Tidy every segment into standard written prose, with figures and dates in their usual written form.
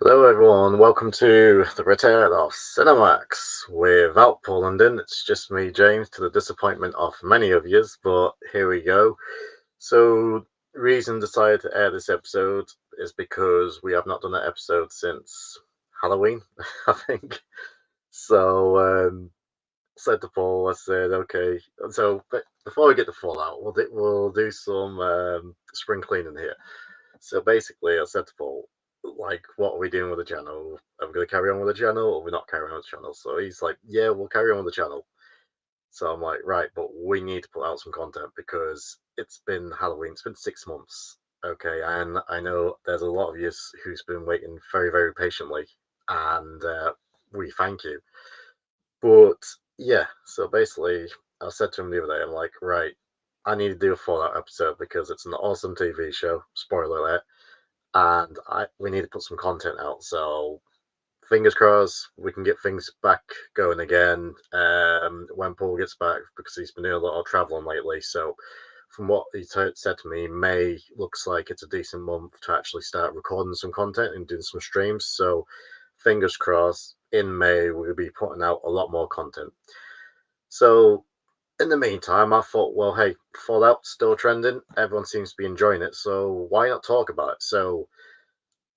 Hello, everyone. Welcome to the return of CineMarks. Without Paul London, it's just me, James, to the disappointment of many of yous. But here we go. So, reason decided to air this episode is because we have not done an episode since Halloween, I think. So, said to Paul, I said, okay. So, but before we get to Fallout, we'll do some spring cleaning here. So basically, I said to Paul, like, what are we doing with the channel? Are we going to carry on with the channel or are we not carrying on with the channel? So he's like, yeah, we'll carry on with the channel. So I'm like, right, but we need to put out some content because it's been Halloween. It's been 6 months. Okay. And I know there's a lot of you who's been waiting very, very patiently. And we thank you. But yeah, so basically, I said to him the other day, I'm like, right, I need to do a Fallout episode because it's an awesome TV show. Spoiler alert, and we need to put some content out. So fingers crossed we can get things back going again when Paul gets back because he's been doing a lot of traveling lately. So from what he said to me, May looks like it's a decent month to actually start recording some content and doing some streams. So fingers crossed in May we'll be putting out a lot more content. So in the meantime, I thought, well, hey, Fallout's still trending. Everyone seems to be enjoying it. So why not talk about it? So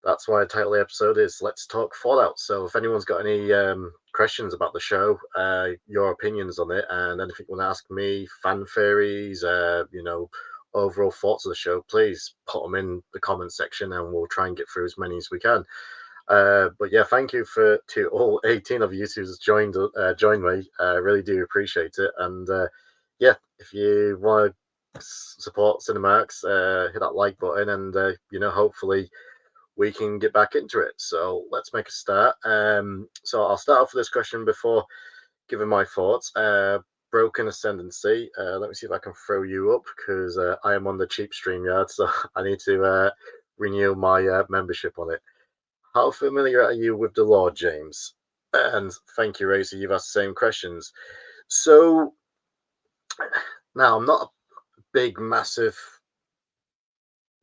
that's why the title of the episode is Let's Talk Fallout. So if anyone's got any questions about the show, your opinions on it, and anything you want to ask me, fan theories, overall thoughts of the show, please put them in the comment section and we'll try and get through as many as we can. But yeah, thank you to all 18 of you who's joined me. I really do appreciate it. And yeah, if you want to support CineMarks, hit that like button, and hopefully we can get back into it. So let's make a start. So I'll start off with this question before giving my thoughts. Broken Ascendancy. Let me see if I can throw you up because I am on the cheap StreamYard, so I need to renew my membership on it. How familiar are you with the law, James? And thank you, Racer. You've asked the same questions. So now I'm not a big, massive,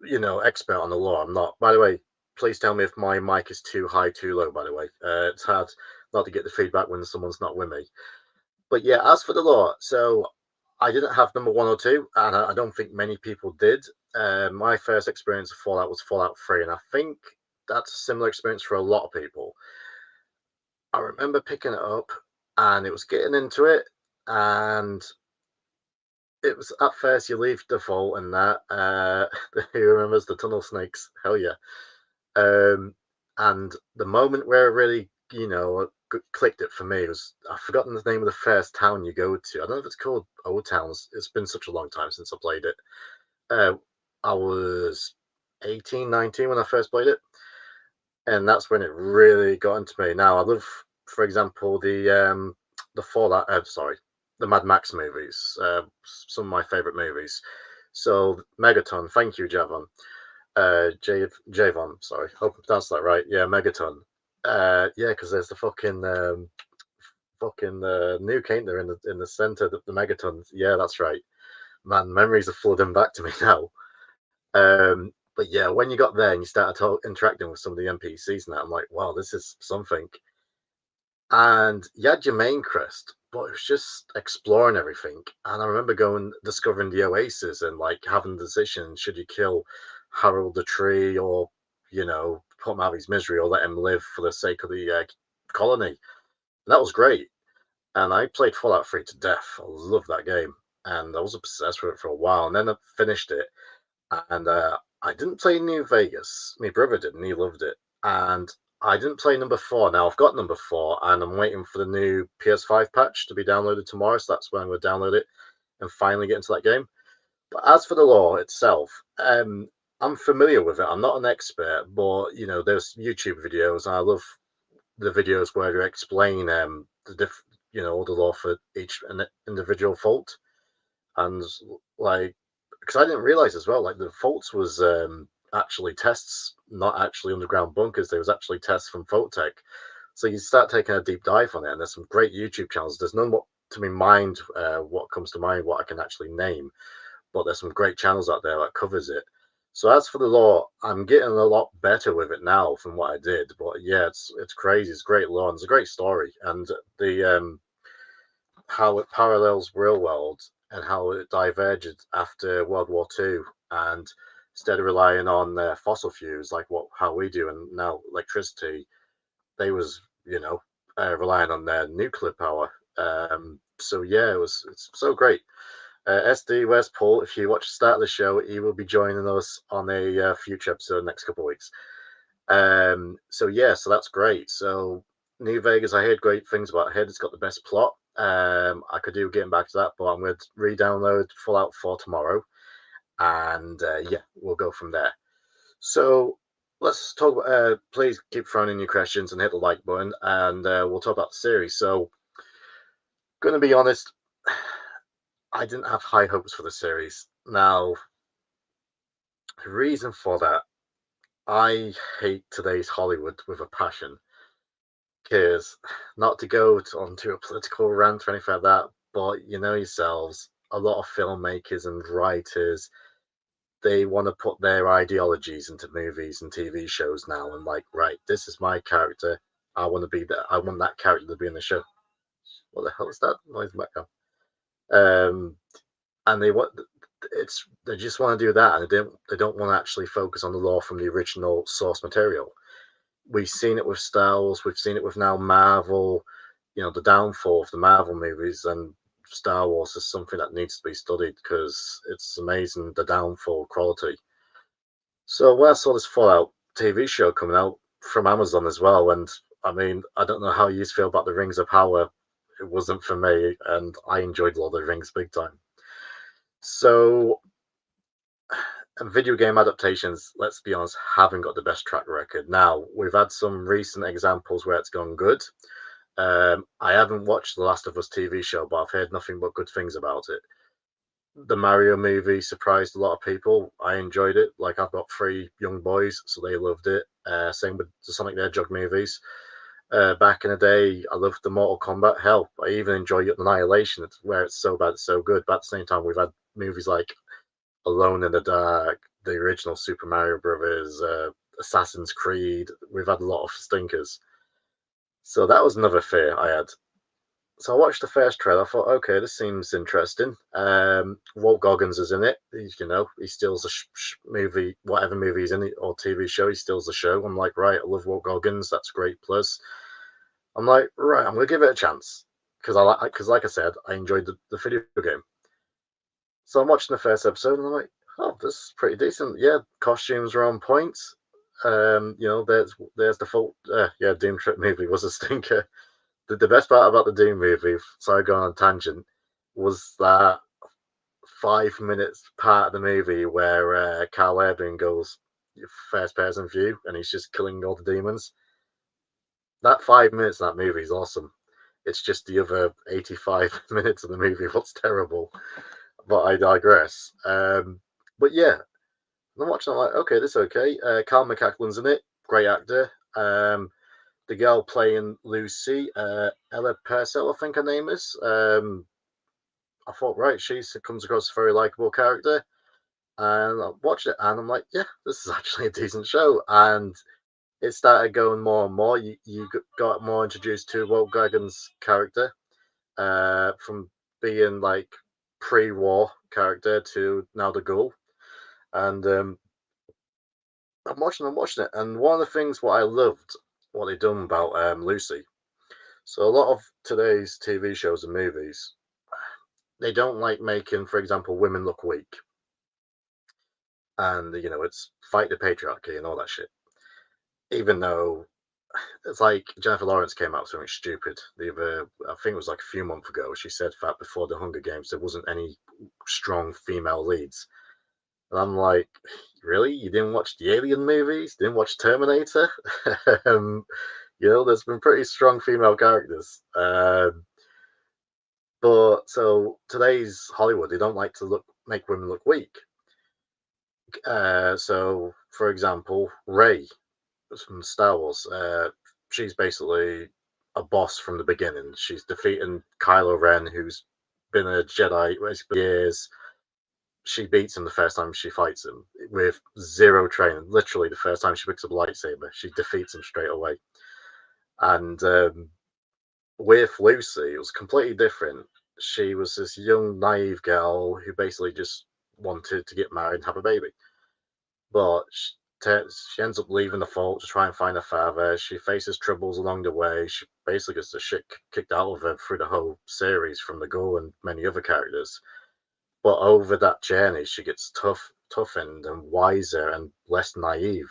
expert on the law. I'm not. By the way, please tell me if my mic is too high, too low. By the way, it's hard not to get the feedback when someone's not with me. But yeah, as for the law, so I didn't have number 1 or 2, and I don't think many people did. My first experience of Fallout was Fallout 3, and I think that's a similar experience for a lot of people. I remember picking it up, and it was getting into it, and it was at first you leave the vault and that. Who remembers the tunnel snakes? Hell yeah! And the moment where it really, clicked it for me was I've forgotten the name of the first town you go to. I don't know if it's called Old Towns. It's been such a long time since I played it. Uh, I was 18, 19 when I first played it, and that's when it really got into me. Now I love, for example, the Fallout. Sorry, the Mad Max movies. Some of my favorite movies. So Megaton, thank you, Javon. Javon, sorry, hope I pronounced that right. Yeah, Megaton. Yeah, because there's the fucking nuke, ain't there, in the center, the Megaton. Yeah, that's right. Man, memories are flooding back to me now. But yeah, when you got there and you started interacting with some of the NPCs and that, I'm like, wow, this is something. And you had your main quest, but it was just exploring everything. And I remember discovering the oasis and like having the decision: should you kill Harold the Tree, or put him out of his misery, or let him live for the sake of the colony. And that was great. And I played Fallout 3 to death. I love that game, and I was obsessed with it for a while. And then I finished it, and I didn't play New Vegas. My brother did, and he loved it. And I didn't play number 4. Now I've got number 4, and I'm waiting for the new PS5 patch to be downloaded tomorrow. So that's when I'm going to download it and finally get into that game. But as for the law itself, I'm familiar with it. I'm not an expert, but there's YouTube videos, and I love the videos where you explain all the law for each individual fault, and like, because I didn't realize as well, like the faults was actually tests, not actually underground bunkers. There was actually tests from Fault Tech. So you start taking a deep dive on it, and there's some great YouTube channels. There's none what to me mind what comes to mind, what I can actually name, but there's some great channels out there that covers it. So as for the lore, I'm getting a lot better with it now from what I did. But yeah, it's crazy. It's great lore. And it's a great story, and the how it parallels real world and how it diverged after World War II, and instead of relying on fossil fuels like what how we do and now electricity, they was relying on their nuclear power. So yeah, it's so great. SD, where's Paul? If you watch the start of the show, he will be joining us on a future episode next couple of weeks. So yeah, so that's great. So New Vegas, I heard great things about it. It's got the best plot. I could do getting back to that, but I'm going to re-download Fallout 4 tomorrow, and yeah, we'll go from there. So let's talk about. Please keep throwing in your questions and hit the like button, and we'll talk about the series. So, going to be honest, I didn't have high hopes for the series. Now, the reason for that, I hate today's Hollywood with a passion. Because not to go onto a political rant or anything like that, but you know yourselves, a lot of filmmakers and writers, they want to put their ideologies into movies and TV shows now, and like, right, this is my character. I want to be that. I want that character to be in the show. What the hell is that noise in the background? Um, and they just want to do that, and they don't want to actually focus on the lore from the original source material. We've seen it with Star Wars, we've seen it with now Marvel. The downfall of the Marvel movies and Star Wars is something that needs to be studied because it's amazing the downfall quality. So when I saw this Fallout TV show coming out from Amazon as well, and I mean, I don't know how you feel about the Rings of Power. It wasn't for me, and I enjoyed Lord of the Rings big time. So, and video game adaptations, let's be honest, haven't got the best track record. Now, we've had some recent examples where it's gone good. I haven't watched the Last of Us TV show, but I've heard nothing but good things about it. The Mario movie surprised a lot of people. I enjoyed it. Like I've got three young boys, so they loved it. Same with the Sonic the Hedgehog movies. Back in the day, I loved the Mortal Kombat. Hell, I even enjoy Annihilation. It's where it's so bad, it's so good. But at the same time, we've had movies like Alone in the Dark, the original Super Mario Brothers, Assassin's Creed. We've had a lot of stinkers. So that was another fear I had. So I watched the first trailer. I thought, okay, this seems interesting. Walt Goggins is in it. He steals the movie, whatever movie he's in it or TV show, he steals the show. I'm like, right, I love Walt Goggins. That's great. Plus, I'm like, right, I'm gonna give it a chance like I said, I enjoyed the video game. So I'm watching the first episode and I'm like, oh, this is pretty decent. Yeah, costumes are on point. There's the fault. Yeah, Doom Trip movie was a stinker. The best part about the Doom movie, sorry, going on a tangent, was that 5 minutes part of the movie where Carl Urban goes first person view and he's just killing all the demons. That 5 minutes of that movie is awesome. It's just the other 85 minutes of the movie what's terrible. But I digress. But yeah, I'm watching. I'm like, okay, this is okay. Carl McCacklin's in it, great actor. The girl playing Lucy, Ella Purcell, I think her name is. I thought, right, she comes across a very likable character, and I watched it, and I'm like, yeah, this is actually a decent show. And it started going more and more. You got more introduced to Walt Gagan's character, from being like pre-war character to now the Ghoul, and I'm watching it, and one of the things what I loved, what they done about Lucy. So a lot of today's TV shows and movies, they don't like making, for example, women look weak, and it's fight the patriarchy and all that shit. Even though it's like Jennifer Lawrence came out with something stupid. I think it was like a few months ago. She said that before the Hunger Games there wasn't any strong female leads, and I'm like, really? You didn't watch the Alien movies? Didn't watch Terminator? There's been pretty strong female characters. But so today's Hollywood, they don't like to make women look weak. So, for example, Rey from Star Wars, she's basically a boss from the beginning. She's defeating Kylo Ren, who's been a Jedi for years. she beats him the first time she fights him with zero training. Literally, the first time she picks up a lightsaber, she defeats him straight away. And with Lucy, it was completely different. She was this young, naive girl who basically just wanted to get married and have a baby. But she ends up leaving the fort to try and find her father. She faces troubles along the way. She basically gets the shit kicked out of her through the whole series from the Ghoul and many other characters. But over that journey, she gets toughened and wiser and less naive.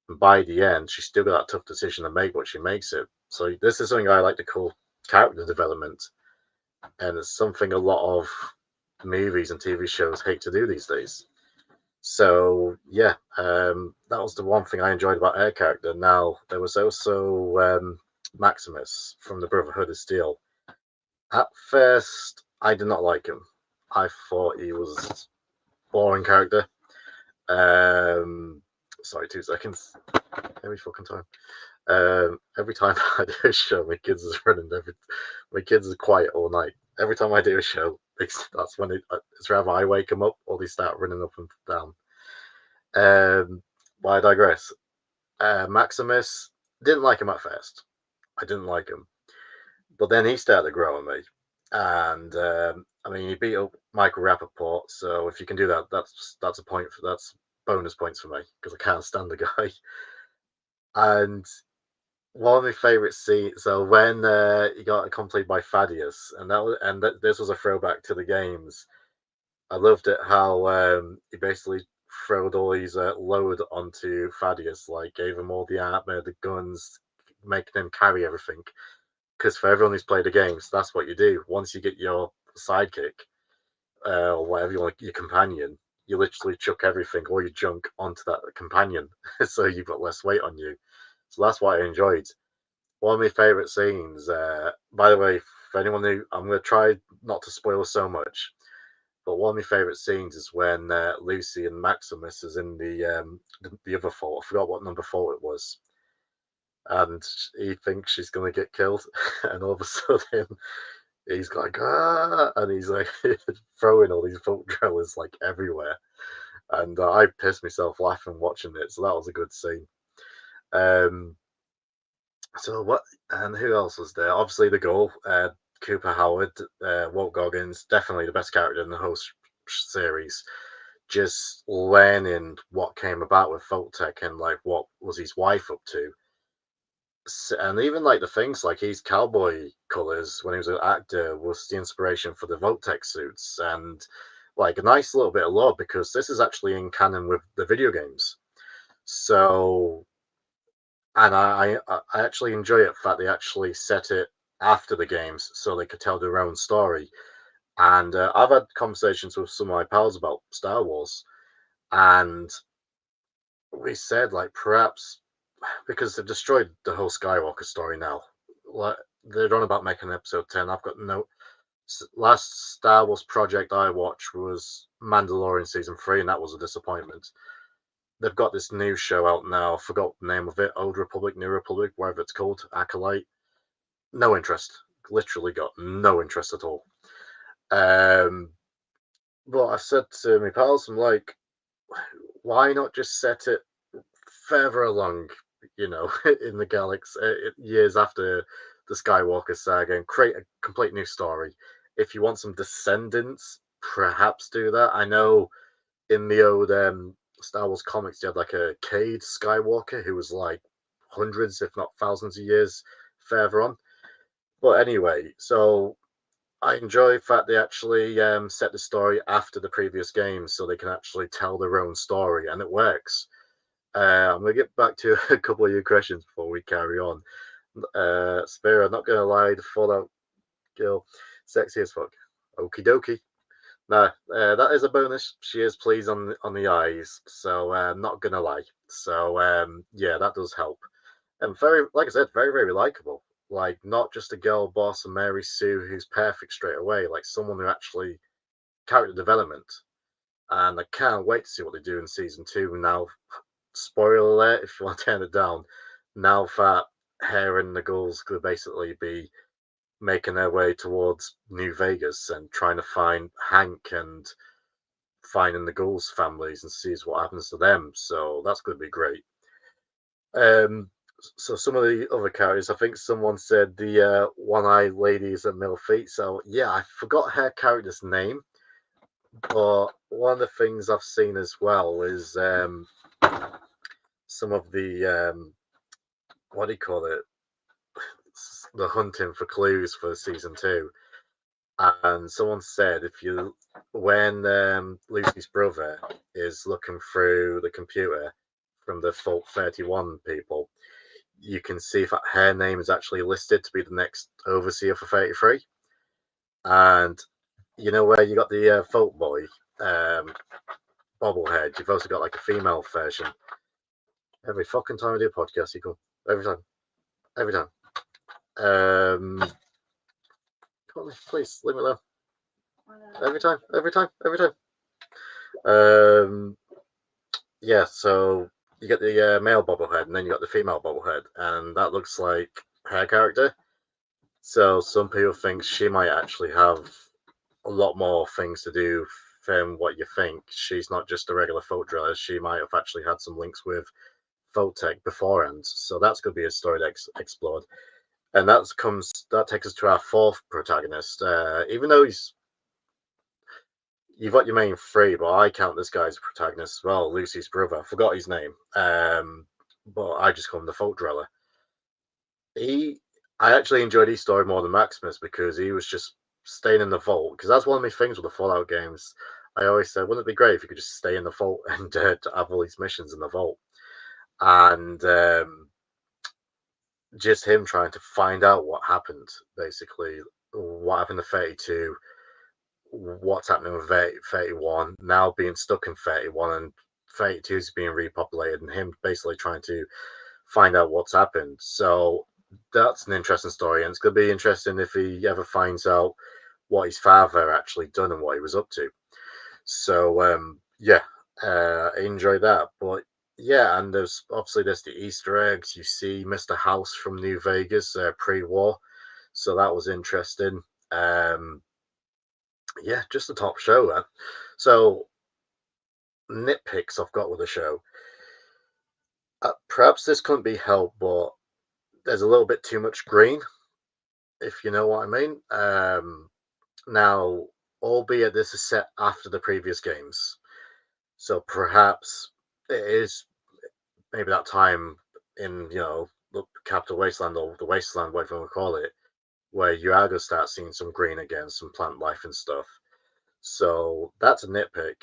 And by the end, she's still got that tough decision to make, but she makes it. So this is something I like to call character development, and it's something a lot of movies and TV shows hate to do these days. So yeah, that was the one thing I enjoyed about her character. Now there was also Maximus from the Brotherhood of Steel. At first, I did not like him. I thought he was a boring character. Sorry, 2 seconds. Every fucking time. Every time I do a show, my kids is running. My kids are quiet all night. Every time I do a show, that's when it's rather I wake them up or they start running up and down. But I digress. Maximus, didn't like him at first. I didn't like him, but then he started growing me, and I mean he beat up Michael Rappaport. So if you can do that, that's a point for that's bonus points for me because I can't stand the guy. And one of my favorite scenes. So when he got accompanied by Thaddeus, and this was a throwback to the games. I loved it how he basically throwed all his load onto Thaddeus, like gave him all the armor, the guns, making him carry everything. Because for everyone who's played the games, that's what you do. Once you get your sidekick or whatever you want, your companion, you literally chuck everything, all your junk, onto that companion, so you've got less weight on you. So that's what I enjoyed. One of my favorite scenes. By the way, for anyone who, I'm going to try not to spoil so much, but one of my favorite scenes is when Lucy and Maximus is in the other fort. I forgot what number fort it was, and he thinks she's going to get killed, and all of a sudden he's like ah, and he's like throwing all these bolt drillers like everywhere, and I pissed myself laughing watching it. So that was a good scene. Um, so what? And who else was there? Obviously the goal. Cooper Howard, Walt Goggins, definitely the best character in the whole series. Just learning what came about with Tech and like what was his wife up to, and even like the things like his cowboy colors when he was an actor was the inspiration for the Tech suits, and like a nice little bit of lore because this is actually in canon with the video games. So, and I actually enjoy it the fact they actually set it after the games so they could tell their own story. And I've had conversations with some of my pals about Star Wars, and we said like perhaps because they've destroyed the whole Skywalker story now. Like they're on about making episode 10. I've got no last Star Wars project I watched was Mandalorian season 3, and that was a disappointment. They've got this new show out now. I forgot the name of it. Old Republic, New Republic, whatever it's called. Acolyte. No interest. Literally got no interest at all. But I said to my pals, I'm like, why not just set it further along, in the galaxy, years after the Skywalker saga, and create a complete new story? If you want some descendants, perhaps do that. I know in the old Star Wars comics, you had like a Cade Skywalker who was like hundreds, if not thousands of years further on. But anyway, so I enjoy the fact they actually set the story after the previous games so they can actually tell their own story, and it works. I'm going to get back to a couple of your questions before we carry on. Spiro, I'm not going to lie, the Fallout girl, sexy as fuck. Okie dokie. No, that is a bonus. She is pleased on the eyes, so not gonna lie. So yeah, that does help. And very, like I said, very very likable. Like not just a girl boss and Mary Sue who's perfect straight away. Like someone who actually character development. And I can't wait to see what they do in season 2. Now, spoiler alert if you want to turn it down. Now that her and the girls could basically be making their way towards New Vegas and trying to find Hank and finding the ghouls' families and sees what happens to them. So that's going to be great. Um, so some of the other characters, I think someone said the one-eyed lady is a male feet. So yeah, I forgot her character's name, but one of the things I've seen as well is some of the what do you call it? The hunting for clues for season 2. And someone said if you when Lucy's brother is looking through the computer from the Fault 31 people, you can see that her name is actually listed to be the next overseer for 33. And you know where you got the Fault Boy bobblehead, you've also got like a female version. Every fucking time I do a podcast, you go every time, every time. Please leave me alone. Every time, every time, every time. Yeah, so you get the male bobblehead, and then you got the female bobblehead, and that looks like her character. So some people think she might actually have a lot more things to do than what you think. She's not just a regular folk driller. She might have actually had some links with folk tech beforehand. So that's going to be a story that's explored. And that takes us to our fourth protagonist. Even though you've got your main three, but I count this guy as a protagonist as well. Lucy's brother, I forgot his name, but I just call him the folk driller. I actually enjoyed his story more than Maximus because he was just staying in the vault. Because that's one of my things with the Fallout games. I always said, wouldn't it be great if you could just stay in the vault and to have all these missions in the vault? And just him trying to find out what happened, basically, what happened to 32, what's happening with 31, now being stuck in 31, and 32 is being repopulated, and him basically trying to find out what's happened. So that's an interesting story, and it's going to be interesting if he ever finds out what his father actually done and what he was up to. So yeah, I enjoy that. But yeah, and there's the Easter eggs. You see Mr. House from New Vegas pre-war, so that was interesting. Yeah, just a top show, man. So nitpicks I've got with the show. Perhaps this couldn't be helped, but there's a little bit too much green, if you know what I mean. Now, albeit this is set after the previous games, so perhaps it is maybe that time in the Capital Wasteland or the Wasteland, whatever you want to call it, where you are going to start seeing some green again, some plant life and stuff. So that's a nitpick.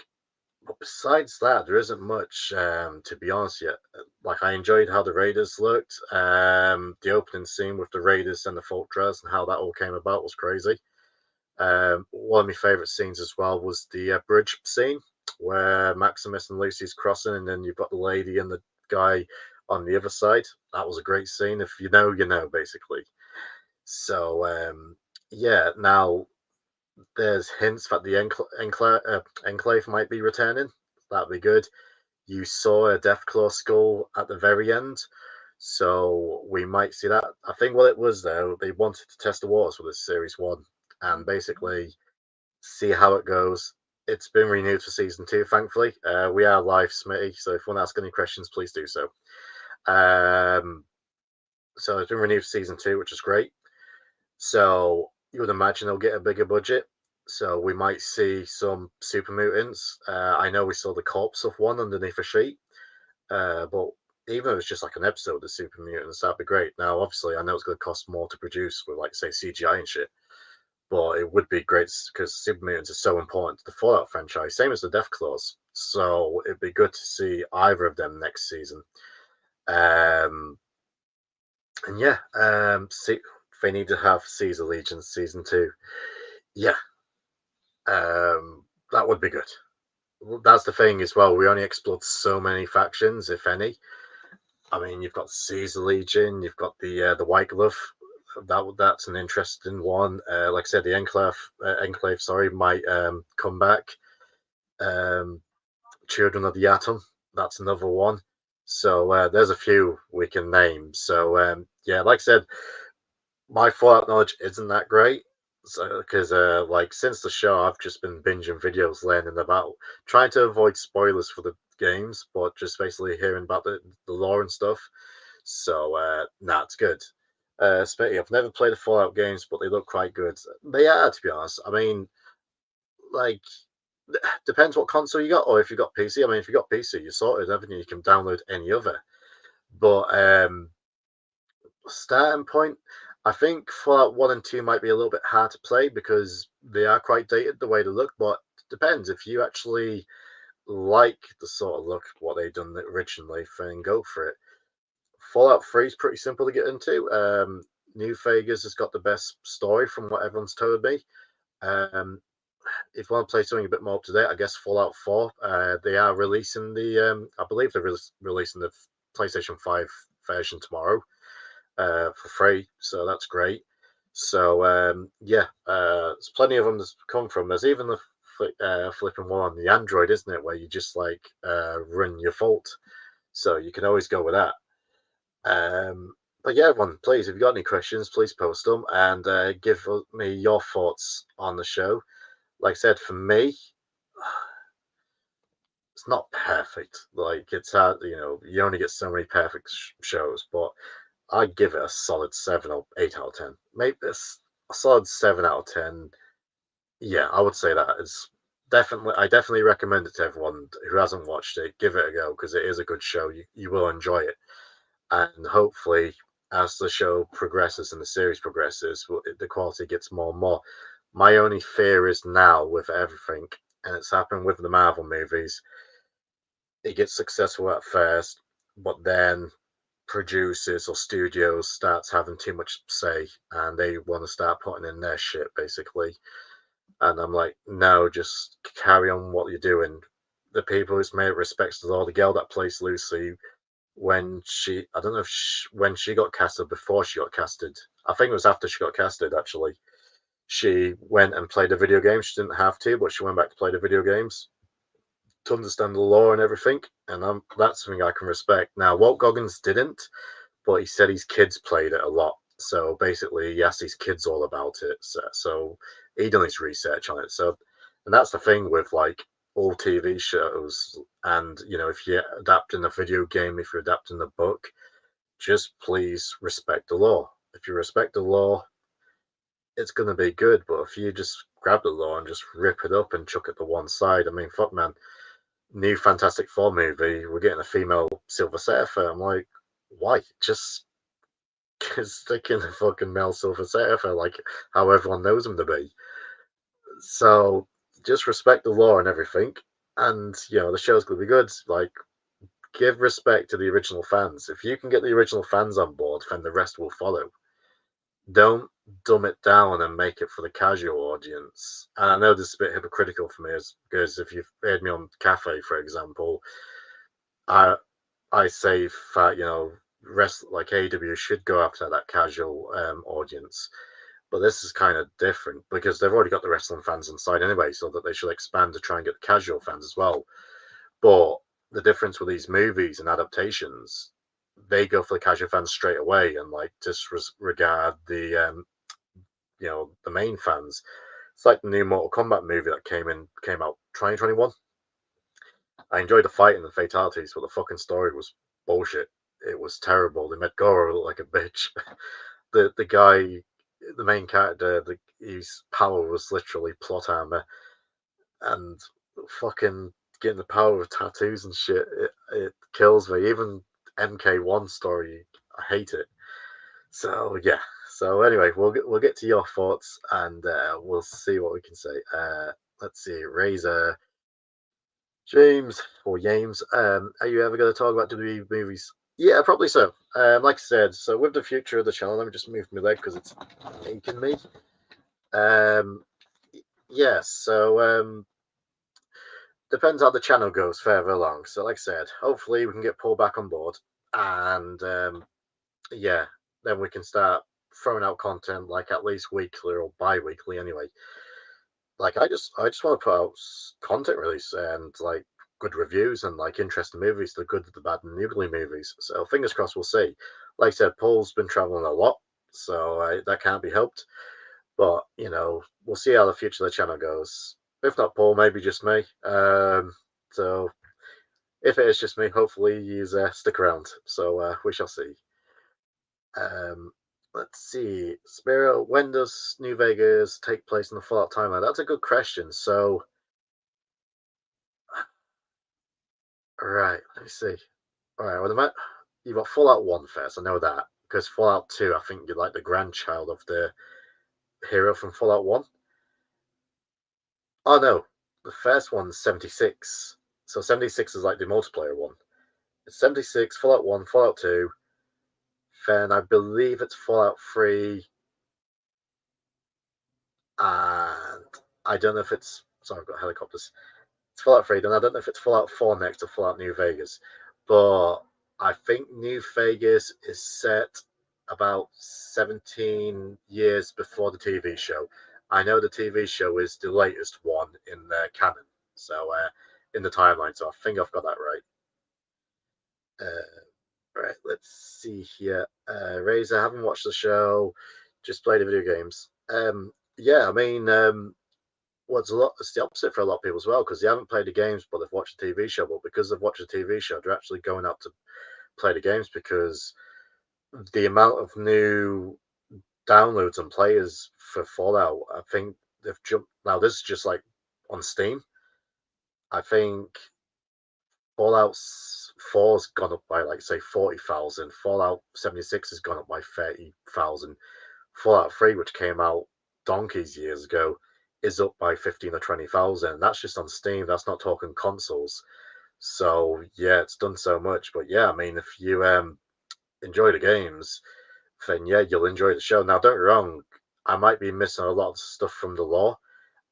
But besides that, there isn't much, to be honest, yet. Like, I enjoyed how the Raiders looked. The opening scene with the Raiders and the Fortress and how that all came about was crazy. One of my favourite scenes as well was the bridge scene where Maximus and Lucy's crossing, and then you've got the lady and the guy on the other side. That was a great scene. If you know, you know, basically. So, yeah, now there's hints that the Enclave might be returning. That'd be good. You saw a Deathclaw skull at the very end, so we might see that. I think what it was, though, they wanted to test the waters with this Series 1 and basically see how it goes. It's been renewed for Season 2, thankfully. We are live, Smitty, so if you want to ask any questions, please do so. So it's been renewed for Season 2, which is great. So you would imagine they'll get a bigger budget. So we might see some super mutants. I know we saw the corpse of one underneath a sheet, but even if it's just like an episode of super mutants, that'd be great. Now, obviously, I know it's going to cost more to produce with, like, say, CGI and shit, but it would be great because super mutants are so important to the Fallout franchise, same as the Deathclaws. So it'd be good to see either of them next season. And yeah, see, they need to have Caesar Legion season 2. Yeah, that would be good. That's the thing as well. We only explored so many factions, if any. I mean, you've got Caesar Legion, you've got the White Glove. That's an interesting one. Like I said, the Enclave, sorry, might come back. Children of the Atom, that's another one. So there's a few we can name. So yeah, like I said, my Fallout knowledge isn't that great. So, because like since the show, I've just been binging videos learning about trying to avoid spoilers for the games, but just basically hearing about the lore and stuff. So, nah, it's good. I've never played the Fallout games, but they look quite good. They are, to be honest. I mean, like, depends what console you got, or if you got PC. I mean, if you got PC, you're sorted, haven't you? You can download any other. But starting point, I think Fallout 1 and 2 might be a little bit hard to play because they are quite dated the way they look, but it depends. If you actually like the sort of look what they done originally, then go for it. Fallout 3 is pretty simple to get into. New Vegas has got the best story from what everyone's told me. Um, if you want to play something a bit more up to date, I guess Fallout 4. They are releasing I believe they're releasing the PlayStation 5 version tomorrow for free, so that's great. So yeah, there's plenty of them to come from. There's even the flipping one on the Android, isn't it, where you just like run your fault. So you can always go with that. But yeah, everyone, please, if you've got any questions, please post them and give me your thoughts on the show. Like I said, for me, it's not perfect. Like it's hard, you only get so many perfect shows, but I'd give it a solid 7 or 8 out of 10. Maybe it's a solid 7 out of 10. Yeah, I would say that. I definitely recommend it to everyone who hasn't watched it. Give it a go because it is a good show. You will enjoy it. And hopefully, as the show progresses and the series progresses, the quality gets more and more. My only fear is now with everything, and it's happened with the Marvel movies, it gets successful at first, but then producers or studios starts having too much say and they want to start putting in their shit basically. And I'm like, no, just carry on what you're doing. The people who's made respects to all the girl that plays Lucy when I don't know if when she got casted, before she got casted. I think it was after she got casted actually. She went and played a video game. She didn't have to, but she went back to play the video games to understand the law and everything. And that's something I can respect. Now, Walt Goggins didn't, but he said his kids played it a lot. So basically, he asked his kids all about it. So he done his research on it. So, and that's the thing with like all TV shows. And if you're adapting a video game, if you're adapting a book, just please respect the law. If you respect the law, it's gonna be good. But if you just grab the law and just rip it up and chuck it to one side, I mean, fuck, man. New Fantastic Four movie, we're getting a female Silver Surfer. I'm like, why? Just stick in a fucking male Silver Surfer, like how everyone knows him to be. So just respect the law and everything, and the show's gonna be good. Like, give respect to the original fans. If you can get the original fans on board, then the rest will follow. Don't dumb it down and make it for the casual audience. And I know this is a bit hypocritical for me, because if you've heard me on Cafe, for example, I I say that rest like AW should go after that casual audience, but this is kind of different because they've already got the wrestling fans inside anyway, so that they should expand to try and get the casual fans as well. But the difference with these movies and adaptations, they go for the casual fans straight away and like disregard the main fans. It's like the new Mortal Kombat movie that came out 2021. I enjoyed the fight and the fatalities, but the fucking story was bullshit. It was terrible. They made Goro look like a bitch. The guy, the main character, his power was literally plot armor, and fucking getting the power of tattoos and shit. It kills me. Even MK1 story, I hate it. So yeah. So anyway, we'll get to your thoughts and we'll see what we can say. Let's see, Razor. James or James, are you ever going to talk about WWE movies? Yeah, probably so. Like I said, so with the future of the channel, let me just move my leg because it's aching me. Um, yeah, so depends how the channel goes further along. So, like I said, hopefully we can get Paul back on board, and yeah, then we can start throwing out content like at least weekly or bi-weekly anyway. Like I just want to put out content release and like good reviews and like interesting movies, the good, the bad, and the ugly movies. So fingers crossed, we'll see. Like I said, Paul's been traveling a lot, so that can't be helped. But we'll see how the future of the channel goes. If not Paul, maybe just me. So if it is just me, hopefully you stick around. So we shall see. Um, let's see, Spiro. When does New Vegas take place in the Fallout timeline? That's a good question. So, right, let me see. All right, well, you've got Fallout 1 first. I know that because Fallout 2, I think you're like the grandchild of the hero from Fallout 1. Oh no, the first one's 76. So 76 is like the multiplayer one. It's 76, Fallout 1, Fallout 2. Then I believe it's Fallout 3, and I don't know if it's. Sorry, I've got helicopters. It's Fallout 3, then I don't know if it's Fallout 4 next or Fallout New Vegas. But I think New Vegas is set about 17 years before the TV show. I know the TV show is the latest one in the canon, so in the timeline, so I think I've got that right. Right, let's see here. Razor, haven't watched the show, just played the video games. Yeah, I mean, it's it's the opposite for a lot of people as well because they haven't played the games, but they've watched the TV show. But because they've watched the TV show, they're actually going out to play the games because the amount of new downloads and players for Fallout, I think they've jumped. Now this is just like on Steam. I think Fallout 4's gone up by like say 40,000. Fallout 76 has gone up by 30,000. Fallout 3, which came out donkeys years ago, is up by 15 or 20,000. That's just on Steam. That's not talking consoles. So yeah, it's done so much. But yeah, I mean, if you enjoy the games, then yeah, you'll enjoy the show. Now, don't get me wrong, I might be missing a lot of stuff from the lore,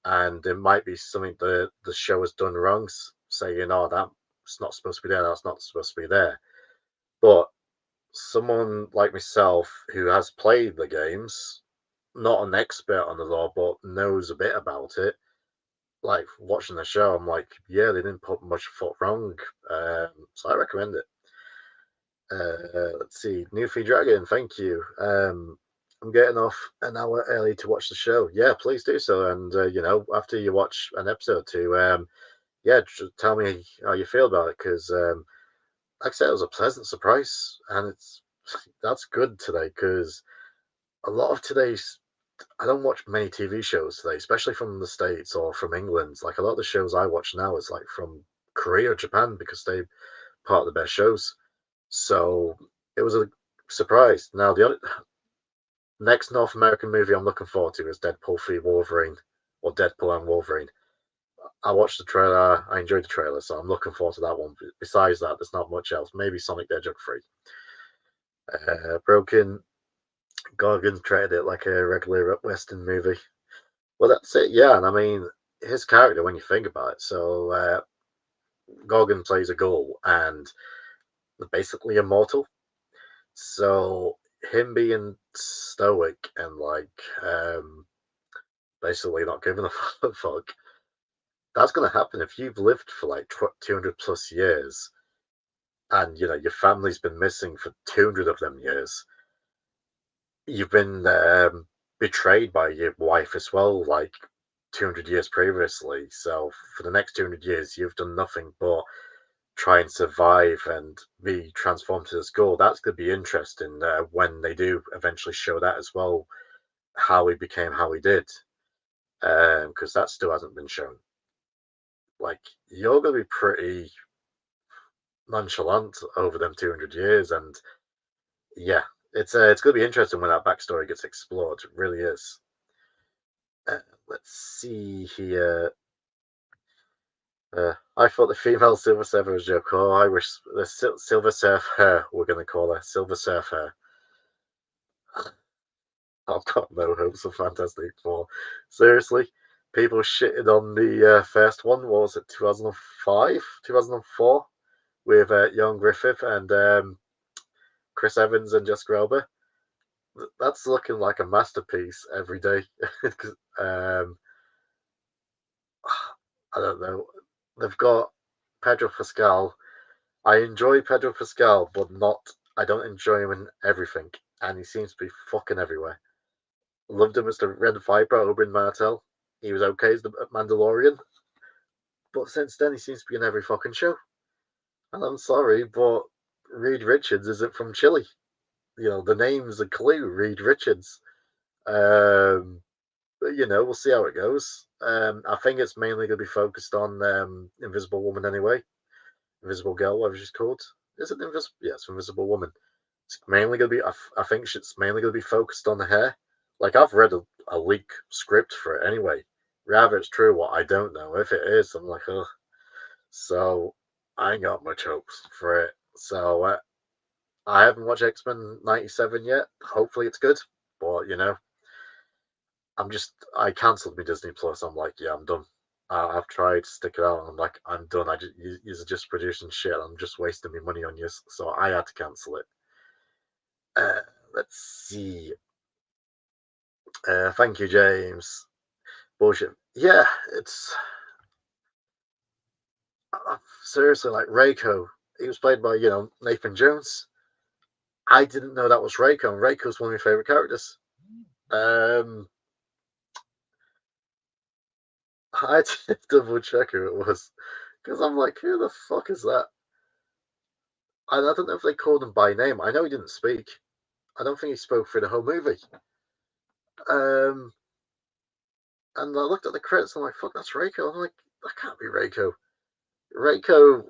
and it might be something that the show has done wrong. Say, that's not supposed to be there. That's not supposed to be there. But someone like myself who has played the games, not an expert on the lore, but knows a bit about it, like watching the show, I'm like, yeah, they didn't put much foot wrong. So I recommend it. Let's see, Newfie Dragon, thank you. I'm getting off an hour early to watch the show. Yeah, please do so. And after you watch an episode too, yeah, tell me how you feel about it because, like I said, it was a pleasant surprise, and it's that's good today because a lot of today's I don't watch many TV shows today, especially from the States or from England. Like a lot of the shows I watch now is like from Korea or Japan because they part of the best shows. So it was a surprise. Now the next North American movie I'm looking forward to is Deadpool 3 Wolverine or Deadpool and Wolverine. I watched the trailer. I enjoyed the trailer, so I'm looking forward to that one. Besides that, there's not much else. Maybe Sonic the Hedgehog 3. Broken Gorgon treated it like a regular Western movie. Well, that's it. Yeah, and I mean his character when you think about it. So Gorgon plays a ghoul and basically immortal. So him being stoic and like basically not giving a fuck, that's going to happen if you've lived for like 200 plus years and your family's been missing for 200 of them years. You've been betrayed by your wife as well, like 200 years previously. So for the next 200 years, you've done nothing but try and survive and be transformed to the skull. That's going to be interesting when they do eventually show that as well, how he became how he did, because that still hasn't been shown. Like you're going to be pretty nonchalant over them 200 years, and yeah, it's going to be interesting when that backstory gets explored. It really is. Let's see here. I thought the female Silver Surfer was a joke. Oh, I wish the Silver Surfer, we're going to call her Silver Surfer. I've got no hopes of Fantastic Four. Seriously, people shitted on the first one. What was it, 2005, 2004, with Jon Griffith and Chris Evans and Jessica Alba. That's looking like a masterpiece every day. um, I don't know. They've got Pedro Pascal. I enjoy Pedro Pascal, but not. I don't enjoy him in everything, and he seems to be fucking everywhere. Loved him as the Red Viper, Oberyn Martell. He was okay as the Mandalorian. But since then, he seems to be in every fucking show. And I'm sorry, but Reed Richards isn't from Chile. You know, the name's a clue, Reed Richards. But, you know, we'll see how it goes. I think it's mainly going to be focused on Invisible Woman anyway. Invisible Girl, whatever she's called. Is it Invisible? Yeah, it's Invisible Woman. It's mainly going to be, I think it's mainly going to be focused on the hair. Like, I've read a leak script for it anyway. Rather it's true what I don't know. If it is, I'm like, oh. So, I ain't got much hopes for it. So, I haven't watched X-Men 97 yet. Hopefully it's good. But, you know, I cancelled my Disney Plus. I'm like, yeah, I'm done. I've tried to stick it out, and I'm like, I'm done. You're just producing shit. I'm just wasting my money on you. So I had to cancel it. Uh, let's see. Thank you, James. Bullshit. Yeah, it's seriously like Reiko. He was played by Nathan Jones. I didn't know that was Reiko, and Reiko's one of my favorite characters. I had to double check who it was because I'm like, who the fuck is that? And I don't know if they called him by name. I know he didn't speak. I don't think he spoke for the whole movie. Um, and I looked at the credits. I'm like, fuck, that's Reiko. I'm like, that can't be Reiko. Reiko,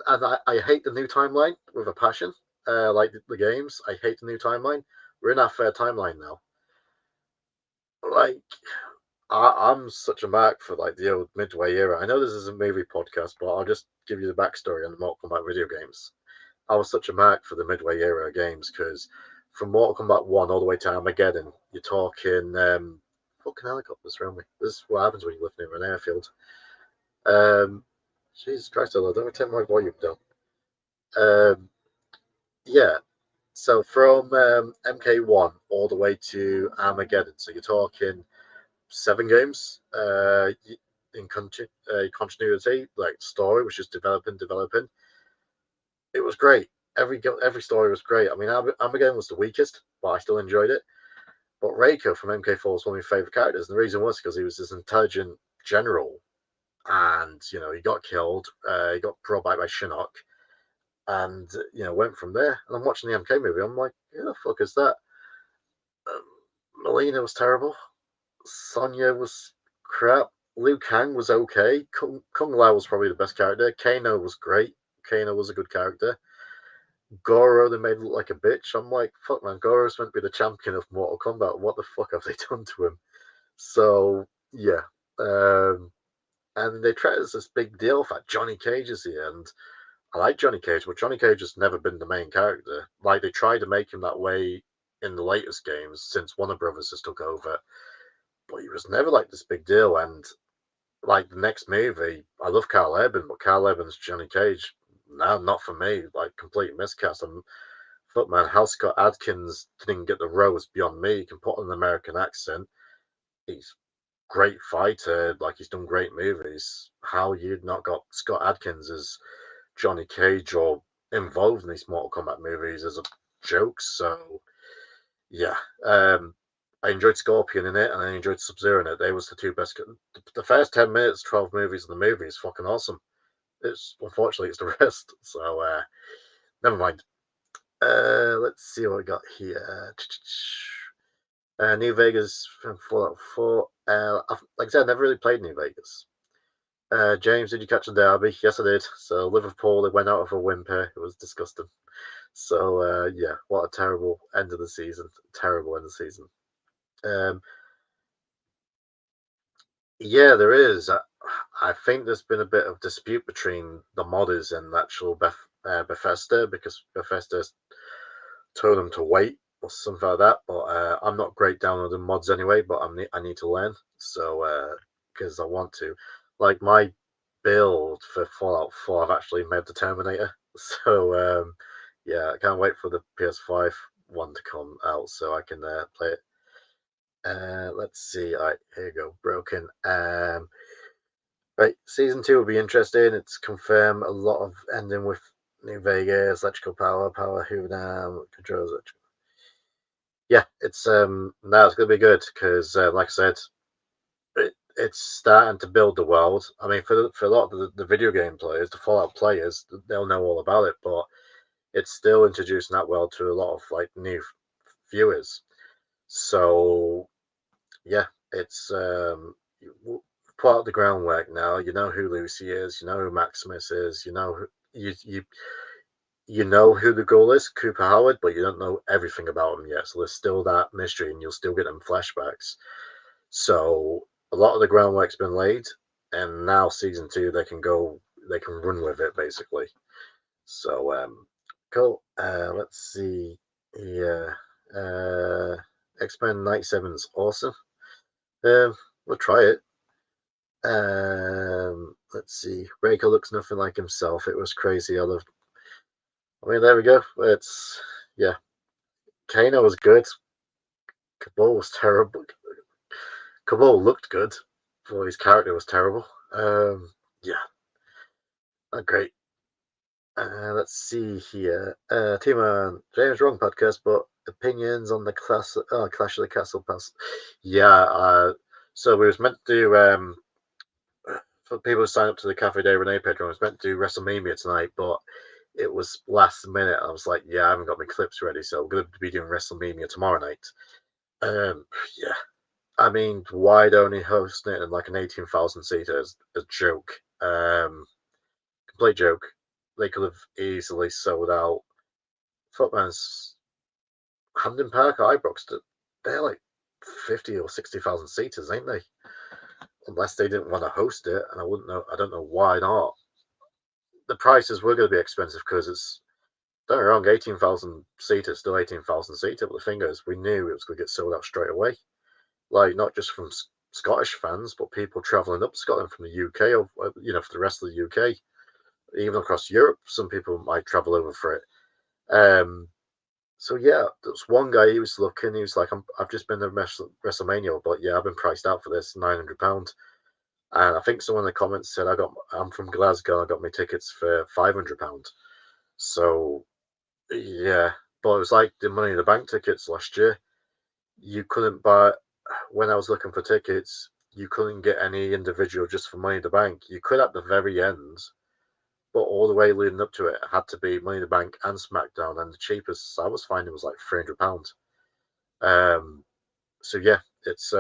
and I hate the new timeline with a passion. Like the games, I hate the new timeline. We're in our fair timeline now. Like, I'm such a mark for like the old Midway era. I know this is a movie podcast, but I'll just give you the backstory on the Mortal Kombat video games. I was such a mark for the Midway era games because from Mortal Kombat 1 all the way to Armageddon, you're talking fucking helicopters around me. This is what happens when you live near an airfield. Um, Jesus Christ, I don't turn my volume down. Um, yeah, so from MK1 all the way to Armageddon, so you're talking 7 games in continuity, like story, which is developing. It was great. Every story was great. I mean, Armageddon was the weakest, but I still enjoyed it. But Reiko from MK4 was one of my favorite characters, and the reason was because he was this intelligent general, and he got killed. He got brought back by Shinnok, and went from there. And I'm watching the MK movie. I'm like, who the fuck is that? Um, Melina was terrible. Sonya was crap. Liu Kang was okay. Kung Lao was probably the best character. Kano was great. Kano was a good character. Goro, they made look like a bitch. I'm like, fuck, man. Goro's meant to be the champion of Mortal Kombat. What the fuck have they done to him? So, yeah. And they treat it as this big deal for Johnny Cage is here. And I like Johnny Cage, but Johnny Cage has never been the main character. Like, they tried to make him that way in the latest games since Warner Brothers has took over. But he was never like this big deal. And like the next movie, I love Carl Urban, but Carl Urban's Johnny Cage. No, not for me. Like, complete miscast. And fuck, man, how Scott Adkins didn't get the rose beyond me. He can put on an American accent. He's great fighter. Like, he's done great movies. How you'd not got Scott Adkins as Johnny Cage or involved in these Mortal Kombat movies as a joke. So, yeah. I enjoyed Scorpion in it, and I enjoyed Sub-Zero in it. They was the two best. The first 10 minutes, 12 movies of the movie is fucking awesome. It's unfortunately it's the rest. So never mind. Let's see what we got here. New Vegas from Fallout 4. Like I said, I never really played New Vegas. James, did you catch the derby? Yes, I did. So Liverpool, they went out of a whimper. It was disgusting. So yeah, what a terrible end of the season. Terrible end of the season. Yeah, there is. I think there's been a bit of dispute between the modders and actual Bethesda because Bethesda told them to wait or something like that. But I'm not great downloading mods anyway. But I need to learn. So because I want to, like my build for Fallout 4, I've actually made the Terminator. So yeah, I can't wait for the PS5 one to come out so I can play it. Let's see. All right, here you go. Broken. Right, season 2 will be interesting. It's confirmed a lot of ending with New Vegas, electrical power, Hoover Dam, controls. yeah, it's now it's gonna be good because, like I said, it's starting to build the world. I mean, for a lot of the video game players, the Fallout players, they'll know all about it, but it's still introducing that world to a lot of like new viewers. So yeah, it's put out the groundwork now. You know who Lucy is. You know who Maximus is. You know who the goal is, Cooper Howard, but you don't know everything about him yet. So there's still that mystery, and you'll still get them flashbacks. So a lot of the groundwork's been laid, and now season two they can run with it basically. So cool. Let's see. Yeah, X-Men 97's awesome. We'll try it. Let's see. Reiko looks nothing like himself. It was crazy. I mean, there we go. It's yeah. Kano was good. Cabal was terrible. Cabal looked good, but his character was terrible. Yeah, not great. Let's see here. Team James Wrong podcast, but opinions on the Clash of the Castle pass. Yeah. So we was meant to do for people who sign up to the Cafe Day Renee Patreon. I was meant to do WrestleMania tonight, but it was last minute. I was like, yeah, I haven't got my clips ready, so I'm going to be doing WrestleMania tomorrow night. Yeah. I mean, why don't he host it in like an 18,000 seater as a joke? Complete joke. They could have easily sold out. Footman's Hampden Park or Ibrox, they're like 50 or 60,000 seaters, ain't they? Unless they didn't want to host it, and I don't know why not. The prices were going to be expensive because don't get me wrong, 18,000 seaters, still 18,000 seater, but the thing is, we knew it was going to get sold out straight away. Like, not just from Scottish fans, but people travelling up to Scotland from the UK or, for the rest of the UK, even across Europe. Some people might travel over for it. So yeah, there's one guy. He was looking. He was like, I've just been to WrestleMania, but yeah, I've been priced out for this £900." And I think someone in the comments said, I'm from Glasgow. I got my tickets for £500." So yeah, but it was like the Money in the Bank tickets last year. You couldn't buy when I was looking for tickets. You couldn't get any individual just for Money in the Bank. You could at the very end, but all the way leading up to it had to be Money in the Bank and SmackDown, and the cheapest I was finding was like £300. Um, so yeah, it's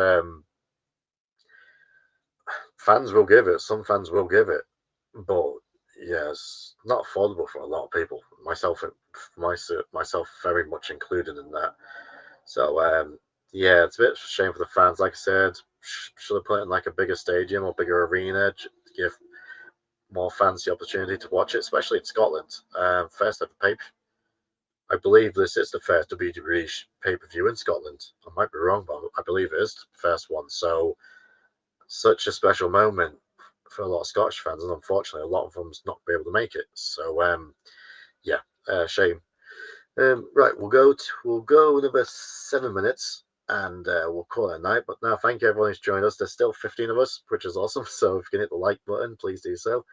fans will give it. Some fans will give it, but yeah, it's not affordable for a lot of people. Myself very much included in that. So yeah, it's a bit of a shame for the fans. Like I said, should have put it in like a bigger stadium or bigger arena to give more fans the opportunity to watch it, especially in Scotland. First ever pay. I believe this is the first WWE pay per view in Scotland. I might be wrong, but I believe it is the first one. So such a special moment for a lot of Scottish fans, and unfortunately, a lot of them's not be able to make it. So yeah, shame. Right, we'll go another 7 minutes, and we'll call it a night. But now, thank you everyone who's joined us. There's still 15 of us, which is awesome. So if you can hit the like button, please do so.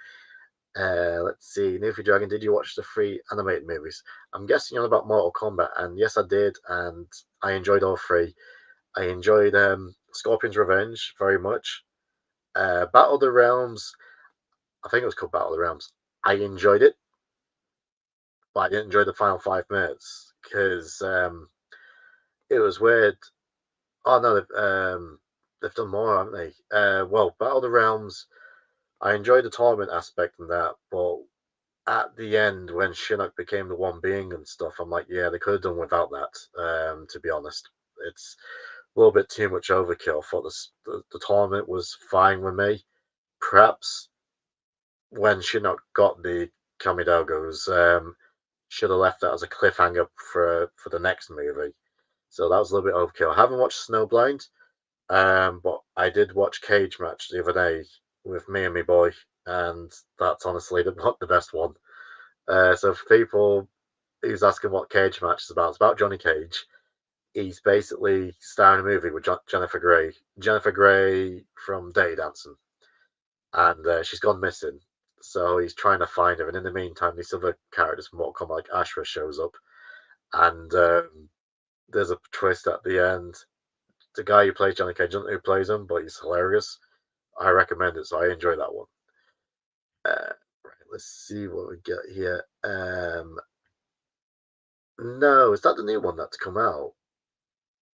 Let's see, Newfie Dragon, did you watch the three animated movies? I'm guessing you're on about Mortal Kombat, and yes, I did, and I enjoyed all three. I enjoyed Scorpion's Revenge very much. Battle of the Realms, I think it was called Battle of the Realms. I enjoyed it, but I didn't enjoy the final 5 minutes because it was weird. Oh no, they've done more, haven't they? Well, Battle of the Realms, I enjoyed the tournament aspect and that, but at the end when Shinnok became the one being and stuff, I'm like, yeah, they could have done without that. To be honest, it's a little bit too much overkill. I thought the tournament was fine with me. Perhaps when Shinnok got the Kamidogos, should have left that as a cliffhanger for the next movie. So that was a little bit overkill. I haven't watched Snowblind, but I did watch Cage Match the other day with me and my boy, and that's honestly the best one. So for people who's asking what Cage Match is about, it's about Johnny Cage. He's basically starring in a movie with Jennifer Grey. Jennifer Grey from Dirty Dancing, and she's gone missing. So he's trying to find her, and in the meantime, these other characters from Mortal Kombat, like Ashra, shows up, and there's a twist at the end. The guy who plays Johnny Cage, who plays him, but he's hilarious. I recommend it, so I enjoy that one. Right, let's see what we get here. No, is that the new one that's come out?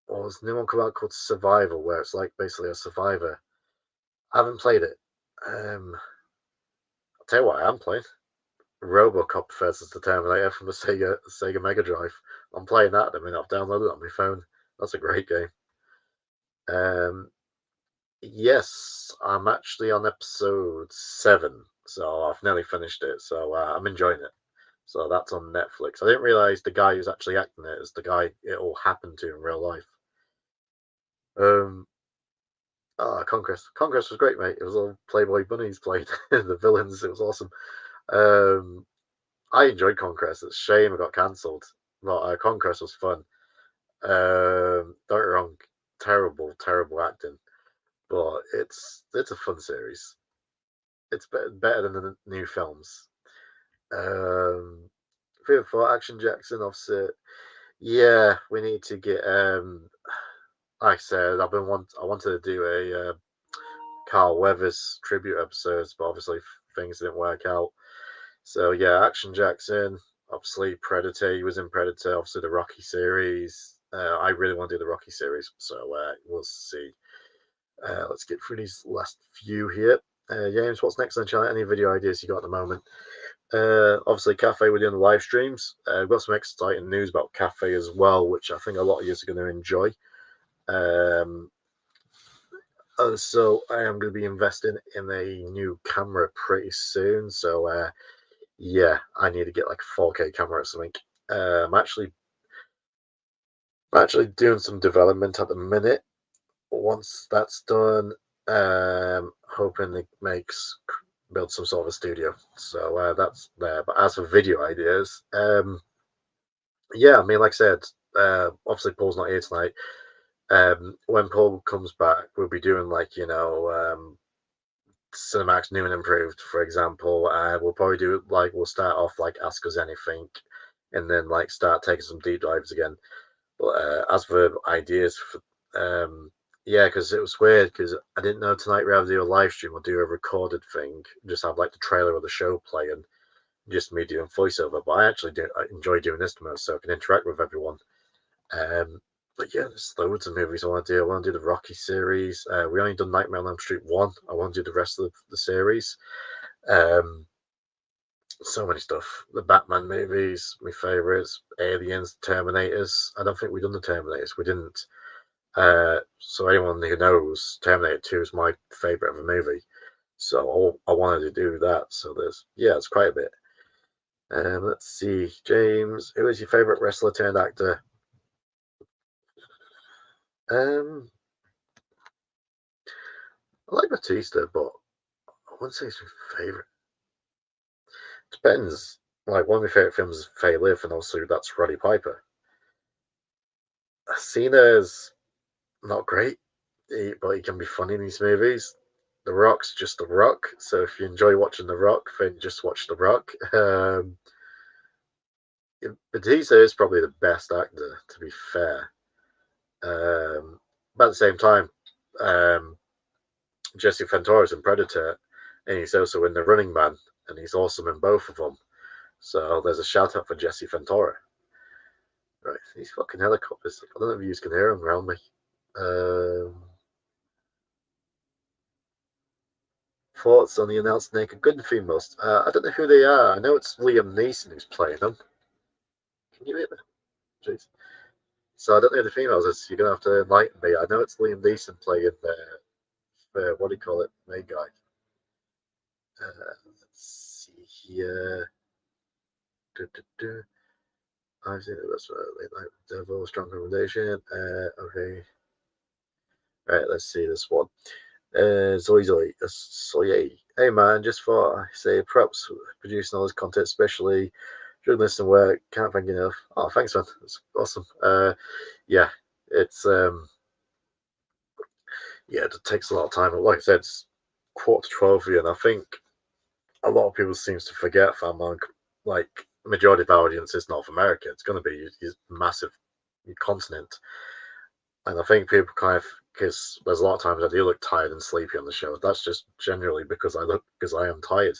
Or has the new one come out called Survival, where it's like basically a survivor? I haven't played it. I'll tell you what I am playing. Robocop versus the Terminator from the Sega Mega Drive. I'm playing that at the minute. I've downloaded it on my phone. That's a great game. Um, yes, I'm actually on episode 7, so I've nearly finished it. So I'm enjoying it. So that's on Netflix. I didn't realize the guy who's actually acting it is the guy it all happened to in real life. Um, Conquest. Conquest was great, mate. It was all Playboy bunnies played the villains. It was awesome. Um, I enjoyed Conquest. It's a shame it got cancelled. But Conquest was fun. Don't get me wrong, terrible, terrible acting, but it's a fun series. It's better than the new films. Um, Fear for Action Jackson offset. Yeah, we need to get. Like I said, I wanted to do a Carl Weathers tribute episodes, but obviously things didn't work out. So yeah, Action Jackson, obviously Predator. He was in Predator. Obviously the Rocky series. I really want to do the Rocky series, so we'll see. Let's get through these last few here. James, what's next on the channel? Any video ideas you got at the moment? Obviously, Cafe we're doing the live streams. We've got some exciting news about Cafe as well, which I think a lot of you are going to enjoy. So I am going to be investing in a new camera pretty soon. So yeah, I need to get like a 4K camera or something. I'm actually doing some development at the minute. Once that's done, hoping it build some sort of a studio. So that's there. But as for video ideas, yeah, I mean, like I said, obviously Paul's not here tonight. When Paul comes back, we'll be doing like CineMarks new and improved, for example. We'll probably do like we'll start off like Ask Us Anything, and then like start taking some deep dives again. But as for ideas for yeah, because it was weird because I didn't know tonight we have to do a live stream or do a recorded thing. Just have like the trailer of the show playing, just me doing voiceover. But I enjoy doing this the most, so I can interact with everyone. Um, but yeah, there's loads of movies I want to do. I want to do the Rocky series. We only done Nightmare on Elm Street 1. I want to do the rest of the series. Um, so many stuff. The Batman movies, my favorites. Aliens, Terminators. I don't think we've done the Terminators. We didn't. So anyone who knows, Terminator 2 is my favorite of a movie. So I wanted to do that. So it's quite a bit. Let's see, James, who is your favorite wrestler turned actor? Um, I like Batista, but I wouldn't say it's my favorite. Depends. Like one of my favorite films is Faye Live, and also that's Roddy Piper. Cena's not great, but he can be funny in these movies. The Rock's just The Rock, so if you enjoy watching The Rock, then just watch The Rock. Batista is probably the best actor, to be fair. But at the same time, um, Jesse Ventura is in Predator, and he's also in The Running Man, and he's awesome in both of them. So there's a shout out for Jesse Ventura. Right, these fucking helicopters. I don't know if you can hear them around me. Thoughts on the announced Naked Gun females? I don't know who they are. I know it's Liam Neeson who's playing them. Can you hear me? Jeez. So I don't know who the females is. You're gonna have to enlighten me. I know it's Liam Neeson playing what do you call it, main guy. Let's see here. I've seen it. That's like Devil, strong recommendation. Okay. Right, let's see this one. Zoe. Hey man, just thought I say props for producing all this content, especially journalism work. Can't thank you enough. Oh, thanks man. It's awesome. Yeah, it's yeah, it takes a lot of time. But like I said, it's 11:45 here, and I think a lot of people seems to forget that like majority of our audience is North America. It's going to be massive continent. And I think people kind of, because there's a lot of times I do look tired and sleepy on the show. That's just generally because I am tired.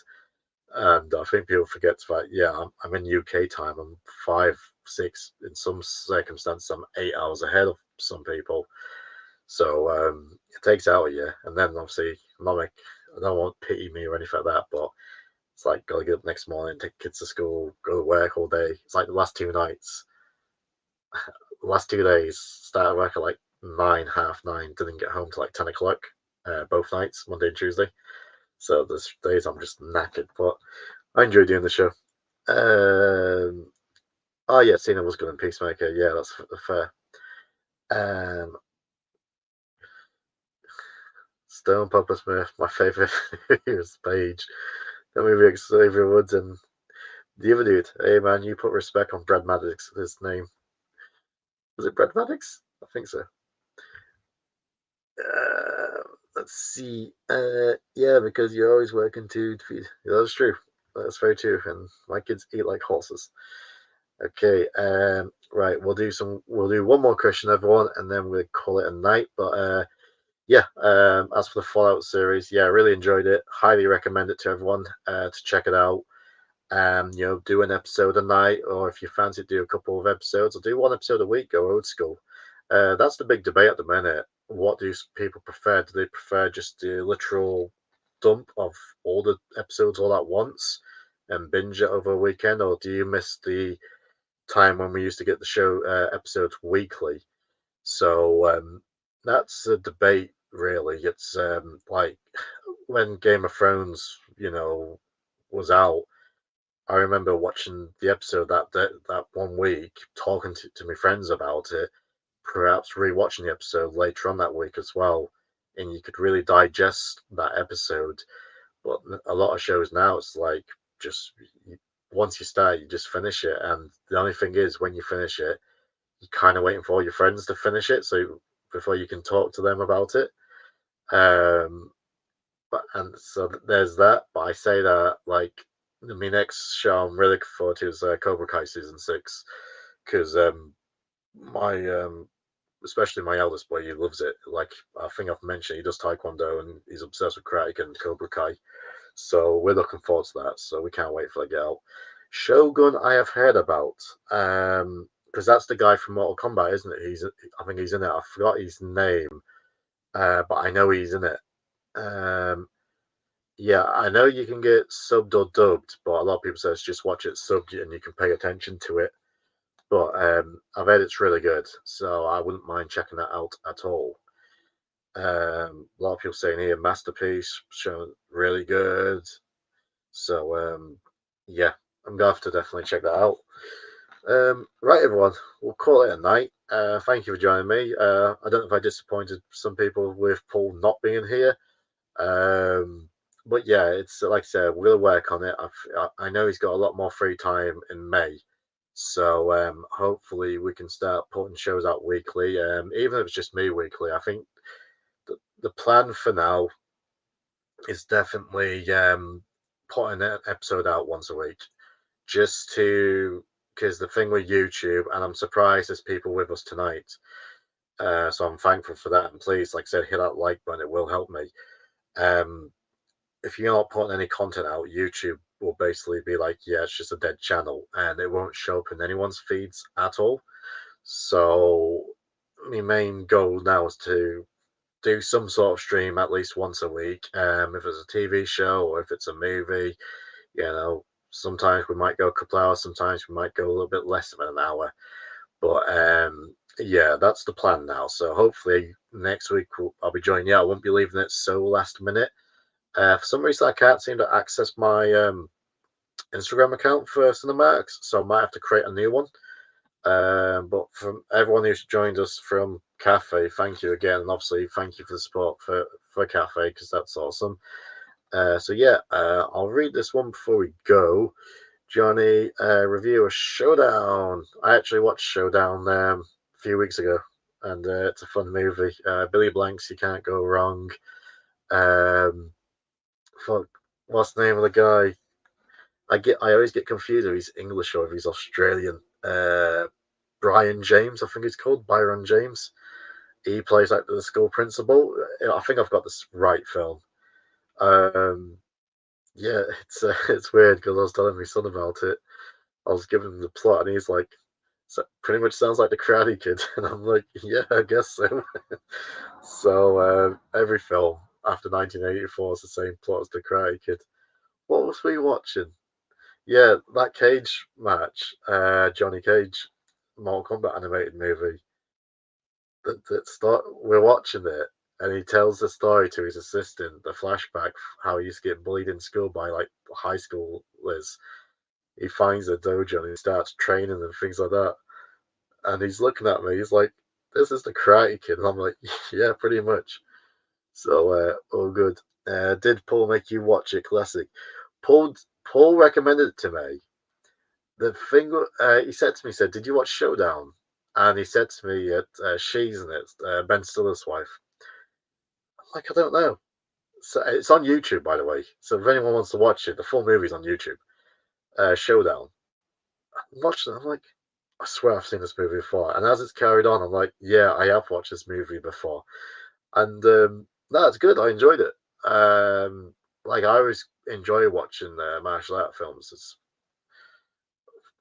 And I think people forget that, yeah, I'm in UK time. I'm 5, 6, in some circumstances, I'm 8 hours ahead of some people. So it takes out of you. And then obviously, I'm not like, I don't want pity me or anything like that, but it's like, gotta get up next morning, take kids to school, go to work all day. It's like the last 2 nights, the last 2 days, started work at like 9, half 9, didn't get home till like 10 o'clock, both nights, Monday and Tuesday. So there's days I'm just knackered, but I enjoy doing the show. Oh yeah, Cena was good in Peacemaker. Yeah, that's fair. Um, Stone Papa Smith, my favorite is Paige. That movie Xavier Woods and the other dude. Hey man, you put respect on Brad Maddox. His name was it Brad Maddox? I think so. Uh, let's see. Yeah, because you're always working to feed. Yeah, that's true. That's very true. And my kids eat like horses. Okay. Right. We'll do one more question, everyone, and then we'll call it a night. But yeah. As for the Fallout series, yeah, I really enjoyed it. Highly recommend it to everyone to check it out. Do an episode a night, or if you fancy, do a couple of episodes, or do one episode a week. Go old school. That's the big debate at the minute. What do people prefer? Do they prefer just the literal dump of all the episodes all at once and binge it over a weekend, or do you miss the time when we used to get the show episodes weekly? So that's a debate, really. It's like when Game of Thrones, was out. I remember watching the episode that one week, talking to my friends about it, perhaps rewatching the episode later on that week as well, and you could really digest that episode. But a lot of shows now, it's like just once you start, you just finish it, and the only thing is, when you finish it, you're kind of waiting for all your friends to finish it, so before you can talk to them about it. Um, but and so there's that. But I say that like my next show I'm really looking forward to is Cobra Kai season 6 because my especially my eldest boy, he loves it. Like I think I've mentioned, he does taekwondo and he's obsessed with karate and Cobra Kai. So we're looking forward to that. So we can't wait for the get out. Shogun, I have heard about. Because that's the guy from Mortal Kombat, isn't it? I think he's in it. I forgot his name, but I know he's in it. Um, yeah, I know you can get subbed or dubbed, but a lot of people say it's just watch it subbed and you can pay attention to it. But I've heard it's really good, so I wouldn't mind checking that out at all. A lot of people saying here masterpiece, showing really good. So yeah, I'm gonna have to definitely check that out. Right, everyone, we'll call it a night. Thank you for joining me. I don't know if I disappointed some people with Paul not being here. Um, but yeah, it's like I said, we'll work on it. I know he's got a lot more free time in May, so hopefully we can start putting shows out weekly. Even if it's just me weekly, I think the plan for now is definitely putting an episode out once a week, just to because the thing with YouTube, and I'm surprised there's people with us tonight. So I'm thankful for that, and please, like I said, hit that like button. It will help me. Um, if you're not putting any content out, YouTube will basically be like, yeah, it's just a dead channel and it won't show up in anyone's feeds at all. So, my main goal now is to do some sort of stream at least once a week. If it's a TV show or if it's a movie, sometimes we might go a couple hours, sometimes we might go a little bit less than an hour. But yeah, that's the plan now. So, hopefully, next week I'll be joining you. I won't be leaving it so last minute. For some reason, I can't seem to access my Instagram account for CineMarks, so I might have to create a new one. But from everyone who's joined us from Cafe, thank you again, and obviously thank you for the support for Cafe because that's awesome. So yeah, I'll read this one before we go. Johnny, review of Showdown. I actually watched Showdown a few weeks ago, and it's a fun movie. Billy Blanks, you can't go wrong. Um, fuck, what's the name of the guy? I always get confused if he's English or if he's Australian. Brian James, I think he's called Byron James. He plays like the school principal. I think I've got this right film. Um, yeah, it's it's weird because I was telling my son about it. I was giving him the plot, and he's like, so pretty much sounds like the Karate Kid, and I'm like, yeah, I guess so. So every film after 1984 is the same plot as the Karate Kid. What was we watching? Yeah, that Cage match, Johnny Cage, Mortal Kombat animated movie. That start we're watching it, and he tells the story to his assistant, the flashback, how he used to get bullied in school by like high schoolers. He finds a dojo and he starts training and things like that. And he's looking at me. He's like, "This is the Karate Kid." And I'm like, "Yeah, pretty much." So, all good. Did Paul make you watch it? Classic. Paul Paul recommended it to me. The thing he said to me, he said, "Did you watch Showdown?" And he said to me, "She's in it, Ben Stiller's wife." I'm like, I don't know. So it's on YouTube, by the way. So if anyone wants to watch it, the full movie's on YouTube. Showdown. I'm watching it. I'm like, I swear I've seen this movie before. And as it's carried on, I'm like, yeah, I have watched this movie before. And no, it's good. I enjoyed it. Like I always enjoy watching martial art films.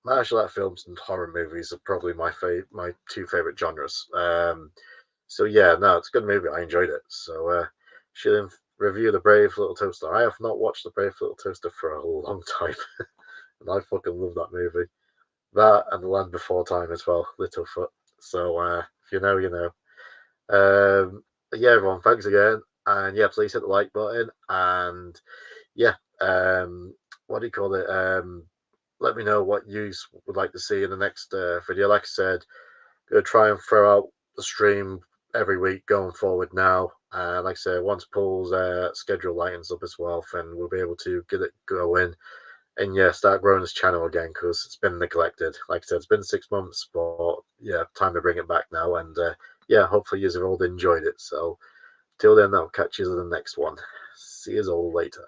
Martial art films and horror movies are probably my two favorite genres. So yeah, no, it's a good movie. I enjoyed it. So should review the Brave Little Toaster. I have not watched the Brave Little Toaster for a long time, and I fucking love that movie. That and The Land Before Time as well, Littlefoot. So if you know, you know. Yeah, everyone, thanks again, and yeah, please hit the like button, and yeah, what do you call it? Let me know what you would like to see in the next video. Like I said, gonna try and throw out the stream every week going forward now. Like I said, once Paul's schedule lightens up as well, then we'll be able to get it going and yeah, start growing this channel again because it's been neglected. Like I said, it's been 6 months, but yeah, time to bring it back now. And yeah, hopefully you have all enjoyed it. So till then, I'll catch you in the next one. See you all later.